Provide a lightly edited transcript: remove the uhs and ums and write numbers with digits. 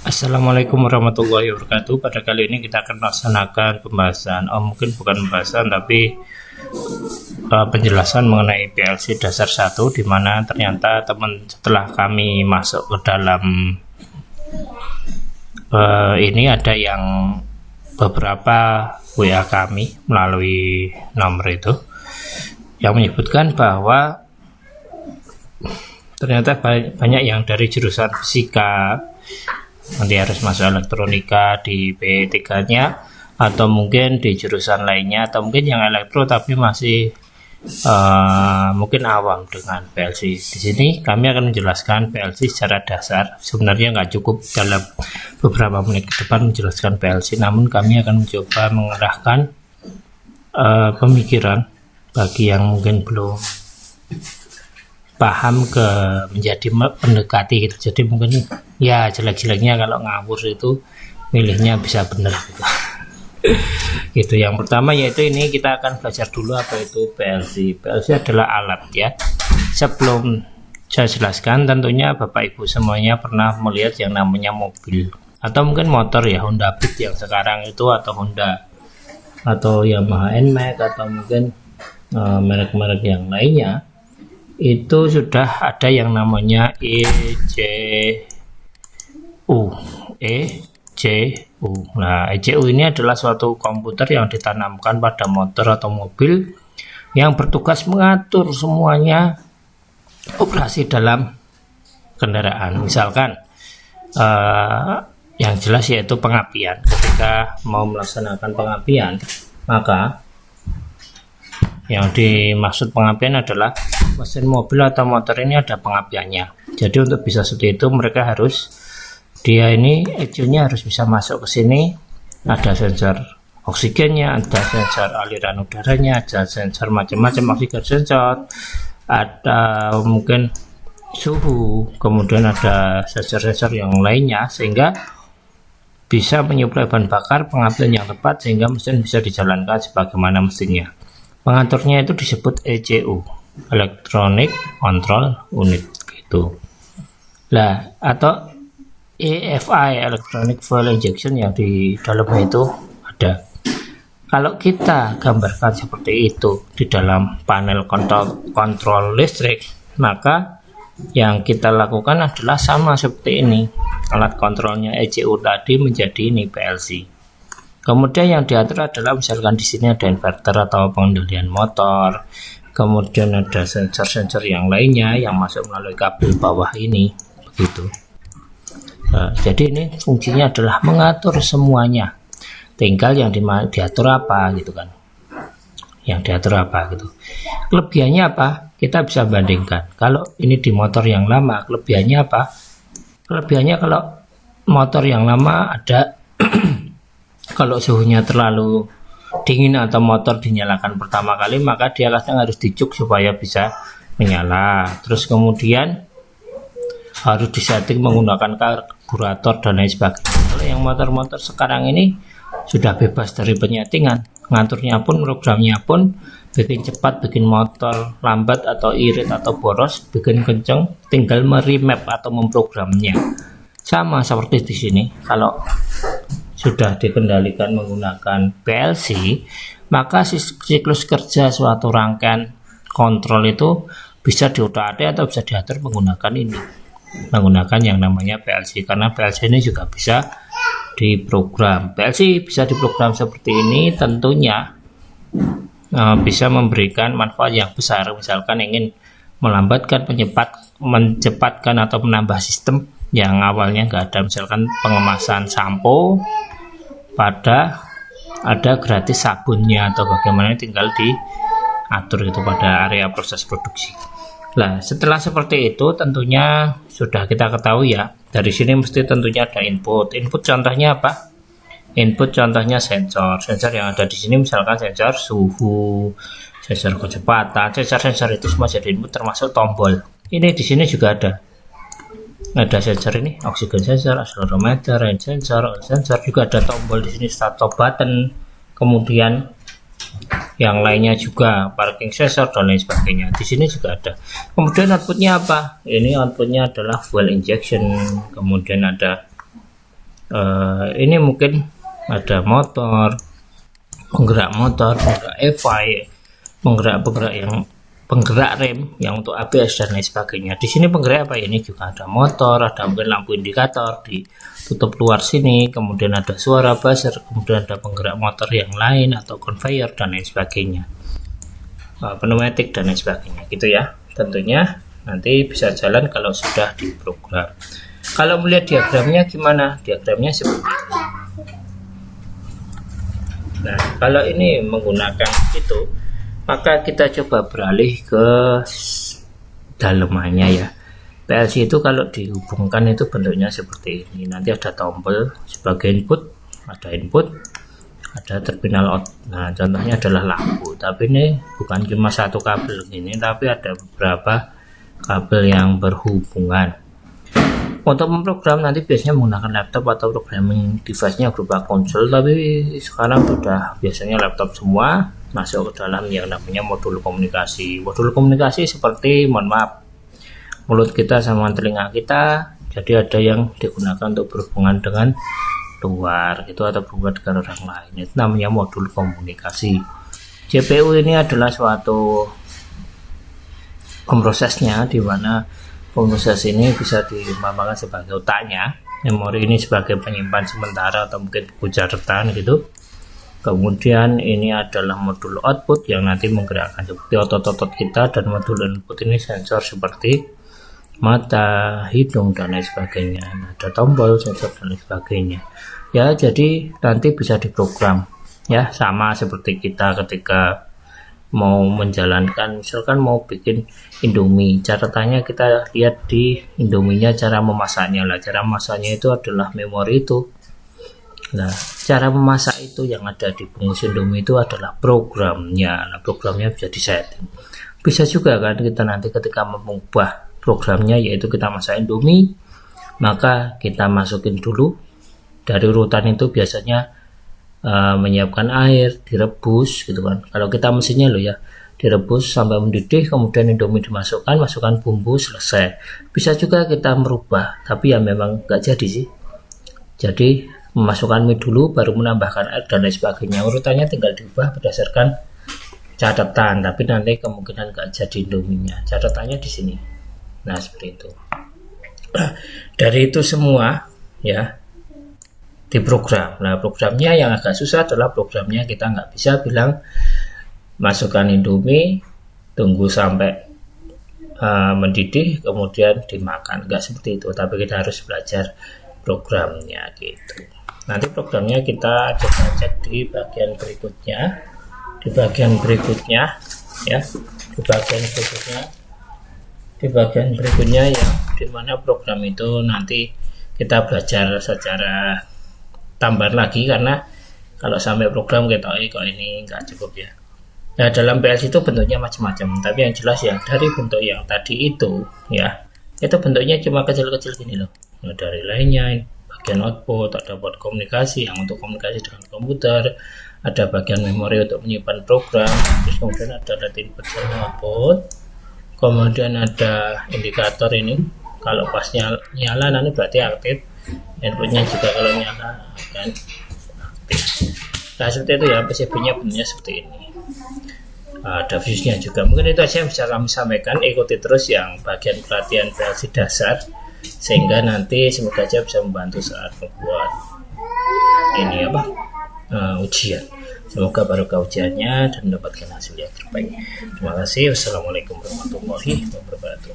Assalamualaikum warahmatullahi wabarakatuh. Pada kali ini kita akan melaksanakan pembahasan, mungkin bukan pembahasan tapi penjelasan mengenai PLC dasar 1, di mana ternyata setelah kami masuk ke dalam ini ada yang beberapa WA kami melalui nomor itu yang menyebutkan bahwa ternyata banyak yang dari jurusan fisika nanti harus masuk elektronika di P3-nya, atau mungkin di jurusan lainnya, atau mungkin yang elektro tapi masih mungkin awam dengan PLC. Di sini kami akan menjelaskan PLC secara dasar. Sebenarnya nggak cukup dalam beberapa menit ke depan menjelaskan PLC, namun kami akan mencoba mengarahkan pemikiran bagi yang mungkin belum paham ke menjadi pendekati gitu. Jadi mungkin ya jelek-jeleknya kalau ngawur itu milihnya bisa benar gitu. Gitu. Yang pertama yaitu ini kita akan belajar dulu apa itu PLC. PLC adalah alat ya. Sebelum saya jelaskan, tentunya Bapak Ibu semuanya pernah melihat yang namanya mobil atau mungkin motor ya, Honda Beat yang sekarang itu, atau Honda atau Yamaha NMAX, atau mungkin merek-merek yang lainnya. Itu sudah ada yang namanya ECU. Nah, ECU ini adalah suatu komputer yang ditanamkan pada motor atau mobil yang bertugas mengatur semuanya operasi dalam kendaraan. Misalkan yang jelas yaitu pengapian. Ketika mau melaksanakan pengapian, maka yang dimaksud pengapian adalah mesin mobil atau motor ini ada pengapiannya. Jadi untuk bisa seperti itu mereka harus ECU-nya harus bisa masuk ke sini. Ada sensor oksigennya, ada sensor aliran udaranya, ada sensor macam-macam, oksigen sensor, ada mungkin suhu, kemudian ada sensor-sensor yang lainnya, sehingga bisa menyuplai bahan bakar pengapian yang tepat sehingga mesin bisa dijalankan sebagaimana mestinya. Pengaturnya itu disebut ECU, Electronic Control Unit gitu. Lah, atau EFI, Electronic Fuel Injection, yang di dalamnya itu ada. Kalau kita gambarkan seperti itu di dalam panel kontrol listrik, maka yang kita lakukan adalah sama seperti ini. Alat kontrolnya ECU tadi menjadi ini PLC. Kemudian yang diatur adalah misalkan di sini ada inverter atau pengendalian motor, kemudian ada sensor-sensor yang lainnya yang masuk melalui kabel bawah ini, begitu. Nah, jadi ini fungsinya adalah mengatur semuanya. Tinggal yang diatur apa gitu kan? Yang diatur apa gitu. Kelebihannya apa? Kita bisa bandingkan. Kalau ini di motor yang lama, kelebihannya apa? Kelebihannya kalau motor yang lama ada kalau suhunya terlalu dingin atau motor dinyalakan pertama kali, maka dia kadang harus dicuk supaya bisa menyala. Terus kemudian harus disetting menggunakan karburator dan lain sebagainya. Kalau yang motor-motor sekarang ini sudah bebas dari penyetingan, ngaturnya pun, programnya pun, bikin cepat, bikin motor lambat atau irit atau boros, bikin kenceng, tinggal meremap atau memprogramnya. Sama seperti di sini, kalau sudah dikendalikan menggunakan PLC, maka siklus kerja suatu rangkaian kontrol itu bisa diotak-atik atau bisa diatur menggunakan yang namanya PLC, karena PLC ini juga bisa diprogram. PLC bisa diprogram seperti ini, tentunya bisa memberikan manfaat yang besar. Misalkan ingin melambatkan, mencepatkan atau menambah sistem yang awalnya nggak ada, misalkan pengemasan sampo pada ada gratis sabunnya atau bagaimana, tinggal diatur itu pada area proses produksi. Nah, setelah seperti itu tentunya sudah kita ketahui ya, dari sini mesti tentunya ada input contohnya apa? Input contohnya sensor yang ada di sini, misalkan sensor suhu, sensor kecepatan, sensor itu semua jadi input, termasuk tombol. Ini di sini juga ada sensor ini, oksigen sensor, accelerometer, range sensor, oil sensor, juga ada tombol di sini, start stop button, kemudian yang lainnya juga parking sensor dan lain sebagainya. Di sini juga ada. Kemudian outputnya apa? Ini outputnya adalah fuel injection, kemudian ada Ini mungkin ada motor, penggerak EVA, penggerak rem yang untuk ABS dan lain sebagainya. Di sini penggerak apa? Ini juga ada motor, ada mungkin lampu indikator ditutup luar sini, kemudian ada suara buzzer, kemudian ada penggerak motor yang lain atau conveyor dan lain sebagainya, pneumatik dan lain sebagainya gitu ya. Tentunya nanti bisa jalan kalau sudah diprogram. Kalau melihat diagramnya gimana? Diagramnya seperti ini. Nah, kalau ini menggunakan itu, maka kita coba beralih ke dalemannya ya. PLC itu kalau dihubungkan itu bentuknya seperti ini. Nanti ada tombol sebagai input, ada terminal out. Nah, contohnya adalah lampu. Tapi ini bukan cuma satu kabel ini, tapi ada beberapa kabel yang berhubungan. Untuk memprogram nanti biasanya menggunakan laptop atau programming device-nya berupa konsol, tapi sekarang sudah biasanya laptop semua masuk ke dalam yang namanya modul komunikasi. Modul komunikasi seperti, mohon maaf, mulut kita sama telinga kita, jadi ada yang digunakan untuk berhubungan dengan luar itu atau berhubungan dengan orang lain, itu namanya modul komunikasi. CPU ini adalah suatu pemrosesnya, di mana proses ini bisa diumpamakan sebagai otaknya, memori ini sebagai penyimpan sementara atau mungkin buku catatan gitu. Kemudian ini adalah modul output yang nanti menggerakkan seperti otot-otot kita, dan modul input ini sensor seperti mata, hidung dan lain sebagainya. Ada tombol, sensor dan lain sebagainya. Ya, jadi nanti bisa diprogram ya, sama seperti kita ketika mau menjalankan, misalkan mau bikin Indomie, catatannya kita lihat di Indominya cara memasaknya lah. Cara memasaknya itu adalah memori itu. Nah, cara memasak itu yang ada di bungkus Indomie itu adalah programnya. Nah, programnya bisa disetting. Bisa juga kan kita nanti ketika mengubah programnya, yaitu kita masak Indomie, maka kita masukin dulu dari urutan itu biasanya menyiapkan air, direbus gitu kan. Kalau kita mesinnya loh ya, direbus sampai mendidih, kemudian Indomie masukkan bumbu, selesai. Bisa juga kita merubah, tapi ya memang nggak jadi sih. Jadi memasukkan mie dulu, baru menambahkan air dan lain sebagainya. Urutannya tinggal diubah berdasarkan catatan, tapi nanti kemungkinan nggak jadi Indominya. Catatannya di sini. Nah, seperti itu. Dari itu semua ya diprogram. Nah, programnya yang agak susah adalah programnya kita nggak bisa bilang masukkan Indomie, tunggu sampai mendidih, kemudian dimakan. Nggak seperti itu, tapi kita harus belajar programnya gitu. Nanti programnya kita coba cek di bagian berikutnya. Di bagian berikutnya ya, dimana program itu nanti kita belajar secara tambahan lagi, karena kalau sampai program kita kok ini nggak cukup ya. Nah, dalam PLC itu bentuknya macam-macam, tapi yang jelas ya dari bentuk yang tadi itu ya, itu bentuknya cuma kecil-kecil gini loh. Nah, dari lainnya bagian output, ada buat komunikasi yang untuk komunikasi dengan komputer, ada bagian memori untuk menyimpan program, terus kemudian ada input dan output, kemudian ada indikator ini, kalau pas nyala nanti berarti aktif, inputnya juga kalau nyala akan aktif. Nah, seperti itu ya, PCB-nya bentuknya seperti ini. Ada fuse-nya juga. Mungkin itu aja yang bisa kami sampaikan. Ikuti terus yang bagian pelatihan PLC dasar, sehingga nanti semoga aja bisa membantu saat membuat ini ujian. Semoga barokah ujiannya dan mendapatkan hasil yang terbaik. Terima kasih. Wassalamualaikum warahmatullahi wabarakatuh.